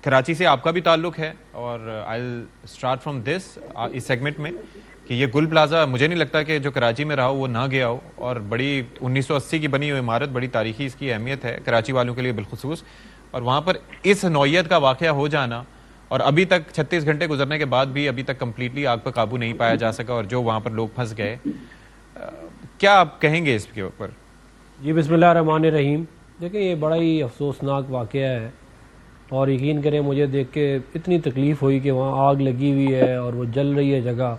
कराची से आपका भी ताल्लुक है और I will start from this इस सेगमेंट में कि ये गुल प्लाजा मुझे नहीं लगता कि जो कराची में रहा हो वो ना गया हो, और बड़ी 1980 की बनी हुई इमारत, बड़ी तारीखी इसकी अहमियत है कराची वालों के लिए बिलखुसूस। और वहाँ पर इस नौयत का वाक़या हो जाना, और अभी तक 36 घंटे गुजरने के बाद भी अभी तक कंप्लीटली आग पर काबू नहीं पाया जा सका, और जो वहाँ पर लोग फंस गए, क्या आप कहेंगे इसके ऊपर? जी बिस्मिल्लाह रहमान रहीम। देखिए ये बड़ा ही अफसोसनाक वाक़या है, और यकीन करें मुझे देख के इतनी तकलीफ़ हुई कि वहाँ आग लगी हुई है और वो जल रही है जगह,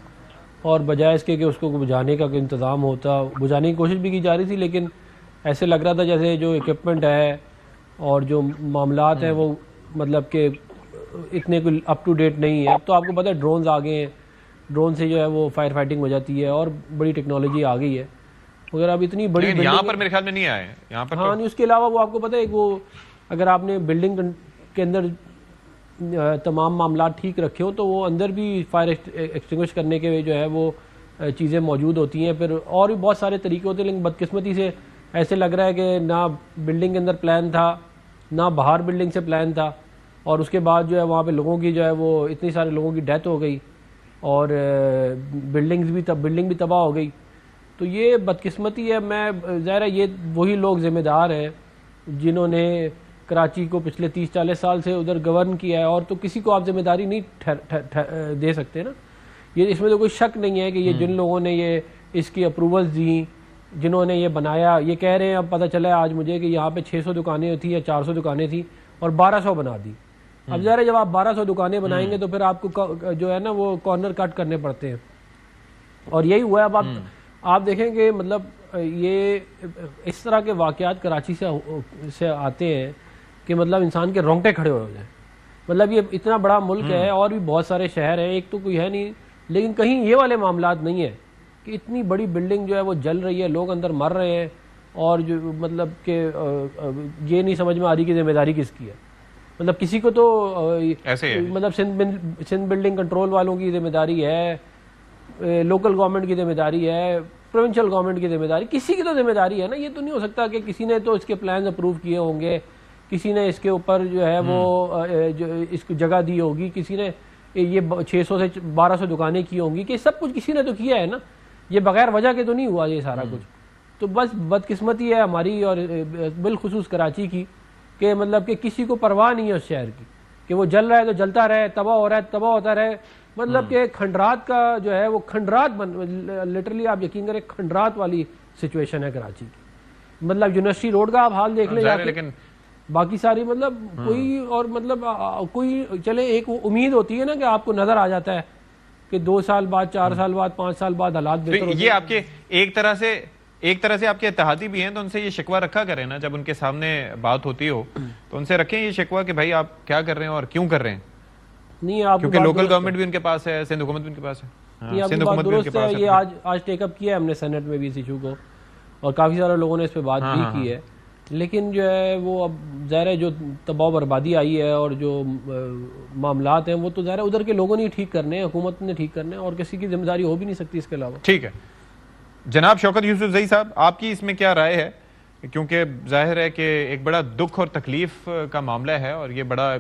और बजाय इसके कि उसको बुझाने का कोई इंतज़ाम होता, बुझाने की कोशिश भी की जा रही थी, लेकिन ऐसे लग रहा था जैसे जो इक्विपमेंट है और जो मामलात हैं वो मतलब कि इतने कोई अप टू डेट नहीं है। अब तो आपको पता है ड्रोन्स आ गए हैं, ड्रोन से जो है वो फायर फाइटिंग हो जाती है और बड़ी टेक्नोलॉजी आ गई है। मगर अब इतनी बड़ी यहाँ पर मेरे ख्याल में नहीं आए यहाँ पर। हाँ नहीं, उसके अलावा वो आपको पता है वो अगर आपने बिल्डिंग के अंदर तमाम मामला ठीक रखे हो तो वो अंदर भी फायर एक्सटिंग्विश करने के जो है वो चीज़ें मौजूद होती हैं। फिर और भी बहुत सारे तरीके होते हैं, लेकिन बदकिस्मती से ऐसे लग रहा है कि ना बिल्डिंग के अंदर प्लान था ना बाहर बिल्डिंग से प्लान था, और उसके बाद जो है वहाँ पे लोगों की जो है वो इतनी सारे लोगों की डेथ हो गई और बिल्डिंग भी तबाह हो गई। तो ये बदकिस्मती है। मैं ज़ाहिर है ये वही लोग ज़िम्मेदार हैं जिन्होंने कराची को पिछले 30-40 साल से उधर गवर्न किया है, और तो किसी को आप जिम्मेदारी नहीं दे सकते ना। ये इसमें तो कोई शक नहीं है कि ये जिन लोगों ने ये इसकी अप्रूवल्स दी, जिन्होंने ये बनाया, ये कह रहे हैं अब पता चला है आज मुझे कि यहाँ पे 600 दुकानें थी या 400 दुकानें थी और 1200 बना दी। अब ज़ाहिर है जब आप 1200 दुकानें बनाएंगे तो फिर आपको जो है ना वो कॉर्नर कट करने पड़ते हैं, और यही हुआ है। अब आप देखेंगे मतलब ये इस तरह के वाक़यात कराची से आते हैं कि मतलब इंसान के रोंगटे खड़े हो जाए। मतलब ये इतना बड़ा मुल्क है और भी बहुत सारे शहर हैं, एक तो कोई है नहीं, लेकिन कहीं ये वाले मामलात नहीं है कि इतनी बड़ी बिल्डिंग जो है वो जल रही है, लोग अंदर मर रहे हैं, और जो मतलब कि ये नहीं समझ में आ रही कि जिम्मेदारी किसकी है। मतलब किसी को तो ऐसे मतलब सिंध बिल्डिंग कंट्रोल वालों की जिम्मेदारी है, लोकल गवर्नमेंट की जिम्मेदारी है, प्रोविंशियल गवर्नमेंट की जिम्मेदारी, किसी की तो जिम्मेदारी है ना। ये तो नहीं हो सकता कि किसी ने तो इसके प्लान अप्रूव किए होंगे, किसी ने इसके ऊपर जो है वो जो इसको जगह दी होगी, किसी ने ये 600 से 1200 दुकानें की होंगी, कि सब कुछ किसी ने तो किया है ना। ये बगैर वजह के तो नहीं हुआ ये सारा कुछ। तो बस बदकिस्मती है हमारी और बिलखुसूस कराची की कि मतलब कि किसी को परवाह नहीं है उस शहर की कि वो जल रहा है तो जलता रहे, तबाह हो रहा है तबाह होता रहे। मतलब कि खंडरात का जो है वो खंडरात लिटरली आप यकीन करें खंडरात वाली सिचुएशन है कराची की। मतलब यूनिवर्सिटी रोड का आप हाल देख लें जाके, लेकिन बाकी सारी मतलब कोई और मतलब कोई चले एक उम्मीद होती है ना कि आपको नजर आ जाता है कि 2 साल बाद 4 साल बाद 5 साल बाद हालात बेहतर ये आपके एक तरह से आपके इत्तेहादी भी हैं, तो उनसे ये शिकवा रखा करें ना, जब उनके सामने बात होती हो तो उनसे रखें ये शिकवा कि भाई आप क्या कर रहे हैं और क्यों कर रहे हैं। नहीं आप क्योंकि लोकल गवर्नमेंट भी उनके पास है, सिंध हुकूमत भी उनके पास है। सिंध हुकूमत भी उनके पास है। ये आज टेकअप किया है हमने सेनेट में भी इस इशू को, और काफी सारे लोगों ने इस पे बात भी की है। लेकिन जो है वो अब ज़ाहिर है जो तबाह बर्बादी आई है और जो मामलात हैं वो तो ज़ाहिर है उधर के लोगों ने ठीक करने हैं, हुकूमत ने ठीक करने हैं, और किसी की जिम्मेदारी हो भी नहीं सकती इसके अलावा। ठीक है जनाब शौकत यूसुफजई साहब, आपकी इसमें क्या राय है? क्योंकि जाहिर है कि एक बड़ा दुख और तकलीफ का मामला है, और ये बड़ा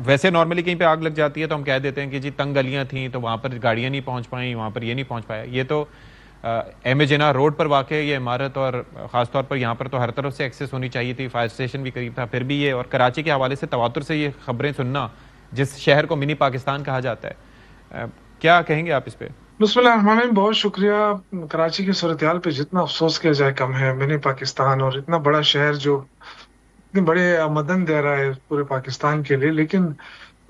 वैसे नॉर्मली कहीं पे आग लग जाती है तो हम कह देते हैं कि जी तंग गलियां थी तो वहां पर गाड़ियां नहीं पहुंच पाई, वहां पर ये नहीं पहुंच पाया। ये तो एम जिना रोड पर वाक़ ये इमारत, और ख़ासतौर पर यहाँ पर तो हर तरफ से एक्सेस होनी चाहिए थी, फायर स्टेशन भी करीब था, फिर भी ये, और कराची के हवाले से तवातुर से ये खबरें सुनना, जिस शहर को मिनी पाकिस्तान कहा जाता है, क्या कहेंगे आप इस पर? बिस्मिल्लाह, बहुत शुक्रिया। कराची की सूरत हाल पे जितना अफसोस किया जाए कम है। मिनी पाकिस्तान और इतना बड़ा शहर जो इतने बड़े आमदन दे रहा है पूरे पाकिस्तान के लिए, लेकिन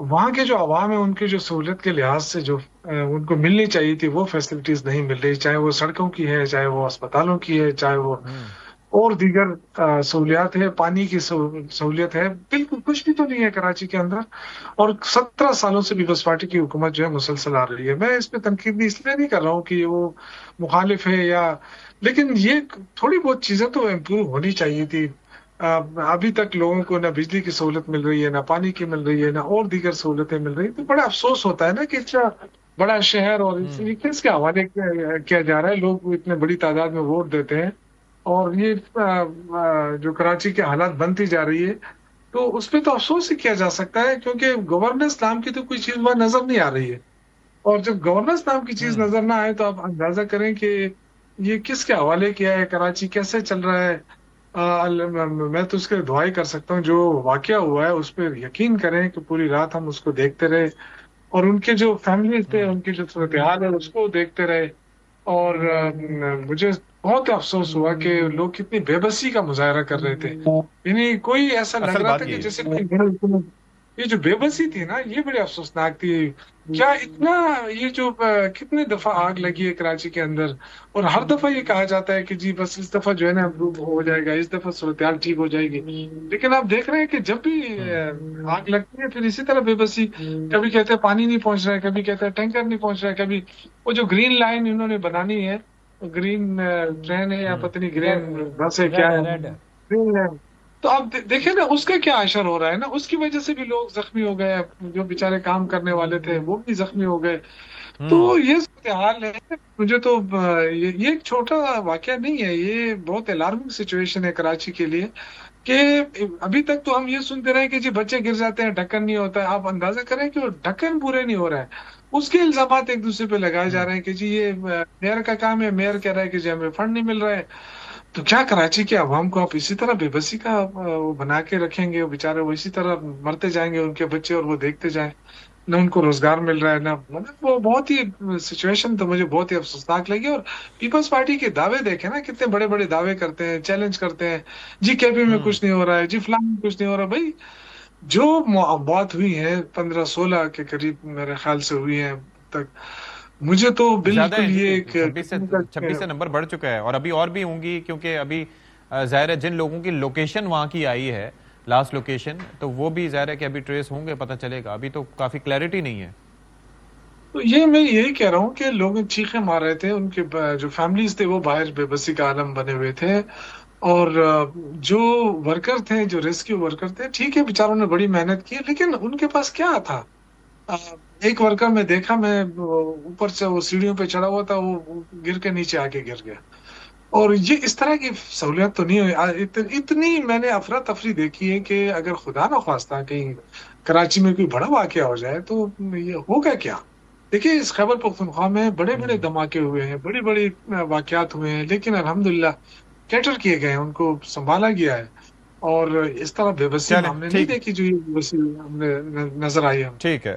वहाँ के जो आवाम है उनकी जो सहूलियत के लिहाज से जो उनको मिलनी चाहिए थी वो फैसिलिटीज नहीं मिल रही, चाहे वो सड़कों की है, चाहे वो अस्पतालों की है, चाहे वो और दीगर सहूलियात है, पानी की सहूलियत है, बिल्कुल कुछ भी तो नहीं है कराची के अंदर। और 17 सालों से पीपल्स पार्टी की हुकूमत जो है मुसलसल आ रही है। मैं इस पे तनकीद इसलिए नहीं कर रहा हूँ कि वो मुखालिफ है या, लेकिन ये थोड़ी बहुत चीजें तो इम्प्रूव होनी चाहिए थी। अभी तक लोगों को ना बिजली की सहूलत मिल रही है, ना पानी की मिल रही है, ना और दीगर सहूलतें मिल रही है। तो बड़ा अफसोस होता है ना कि इतना बड़ा शहर और किसके हवाले किया जा रहा है। लोग इतने बड़ी तादाद में वोट देते हैं और ये जो कराची के हालात बनती जा रही है, तो उस पर तो अफसोस ही किया जा सकता है, क्योंकि गवर्नेंस नाम की तो कोई चीज वहां नजर नहीं आ रही है। और जब गवर्नेंस नाम की चीज हम्म। नजर ना आए तो आप अंदाजा करें कि ये किसके हवाले किया है, कराची कैसे चल रहा है। मैं तो उसके दुआई कर सकता हूँ, जो वाकया हुआ है उस पर यकीन करें कि पूरी रात हम उसको देखते रहे, और उनके जो फैमिली थे हम्म। उनकी जो सूरत हाल है उसको देखते रहे। और मुझे बहुत अफसोस हुआ कि लोग कितनी बेबसी का मुजाहरा कर रहे थे। यानी कोई ऐसा लग असल रहा था बात कि यही है। जैसे कोई ये जो बेबसी थी ना, ये बड़ी अफसोसनाक थी। क्या इतना, ये जो कितने दफा आग लगी है कराची के अंदर, और हर दफा ये कहा जाता है कि जी बस इस दफा जो है ना इम्प्रूव हो जाएगा, इस दफा सूरत हाल ठीक हो जाएगी। लेकिन आप देख रहे हैं कि जब भी हम्म। आग लगती है फिर इसी तरह बेबसी, कभी कहते हैं पानी नहीं पहुंच रहा है, कभी कहते हैं टैंकर नहीं पहुंच रहा है, कभी वो जो ग्रीन लाइन इन्होंने बनानी है, ग्रीन ट्रेन है या हम्म। पता नहीं ग्रीन बस है क्या रेड है, है, रेड है। ग्रीन है। तो आप देखिए ना उसका क्या असर हो रहा है ना, उसकी वजह से भी लोग जख्मी हो गए, जो बेचारे काम करने वाले थे वो भी जख्मी हो गए। हम्म। तो ये सूरत हाल है। मुझे तो ये एक छोटा वाकया नहीं है, ये बहुत अलार्मिंग सिचुएशन है कराची के लिए। कि अभी तक तो हम ये सुनते रहे कि जी बच्चे गिर जाते हैं, ढक्कन नहीं होता है। आप अंदाजा करें कि वो ढक्कन पूरे नहीं हो रहा है, उसके इल्जामात एक दूसरे पे लगाए जा हम्म। रहे हैं कि जी ये मेयर का काम है, मेयर कह रहा है कि जी हमें फंड नहीं मिल रहा है। तो क्या कराची के अवाम को आप इसी तरह बेबसी का वो बना के रखेंगे, वो बेचारे वो इसी तरह मरते जाएंगे उनके बच्चे, और वो देखते जाएं, ना उनको रोजगार मिल रहा है ना, मतलब वो बहुत ही सिचुएशन तो मुझे बहुत ही अफसोसनाक लगी। और पीपल्स पार्टी के दावे देखे ना, कितने बड़े बड़े दावे करते हैं, चैलेंज करते हैं, जी केपी में हम्म। कुछ नहीं हो रहा है, जी फलान में कुछ नहीं हो रहा। भाई जो बात हुई है 15-16 के करीब मेरे ख्याल से हुई है अब तक, मुझे तो ज्यादा है बिल्कुल ये जी, एक 26 से नंबर बढ़ चुका है और अभी और भी होंगी, क्योंकि अभी जाहिर है जिन लोगों की लोकेशन वहां की आई है, लास्ट लोकेशन, तो वो भी जाहिर है कि अभी ट्रेस होंगे, पता चलेगा। अभी तो काफी क्लैरिटी नहीं है। तो ये मैं यही कह रहा हूँ कि लोग चीखे मार रहे थे, उनके जो फैमिलीज थे वो बाहर बेबसी का आलम बने हुए थे। और जो वर्कर थे, जो रेस्क्यू वर्कर थे, ठीक है बेचारों ने बड़ी मेहनत की, लेकिन उनके पास क्या था। अ, एक वर्कर में देखा, मैं ऊपर से वो सीढ़ियों पे चढ़ा हुआ था, वो गिर के नीचे आके गिर गया। और ये इस तरह की सहूलियत तो नहीं हुई। इतनी मैंने अफरा तफरी देखी है कि अगर खुदा ना खास्ता कहीं कराची में कोई बड़ा वाकया हो जाए तो ये होगा क्या। देखिए इस खैबर पख्तूनख्वा में बड़े बड़े हम्म। धमाके हुए हैं, बड़ी बड़ी वाकयात हुए हैं, लेकिन अल्हम्दुलिल्लाह कैटर किए गए हैं, उनको संभाला गया है। और इस तरह बेबसी चलें, हमने नहीं ठीक है। देखी जो ये बेबसी हमने नजर आई है। ठीक है।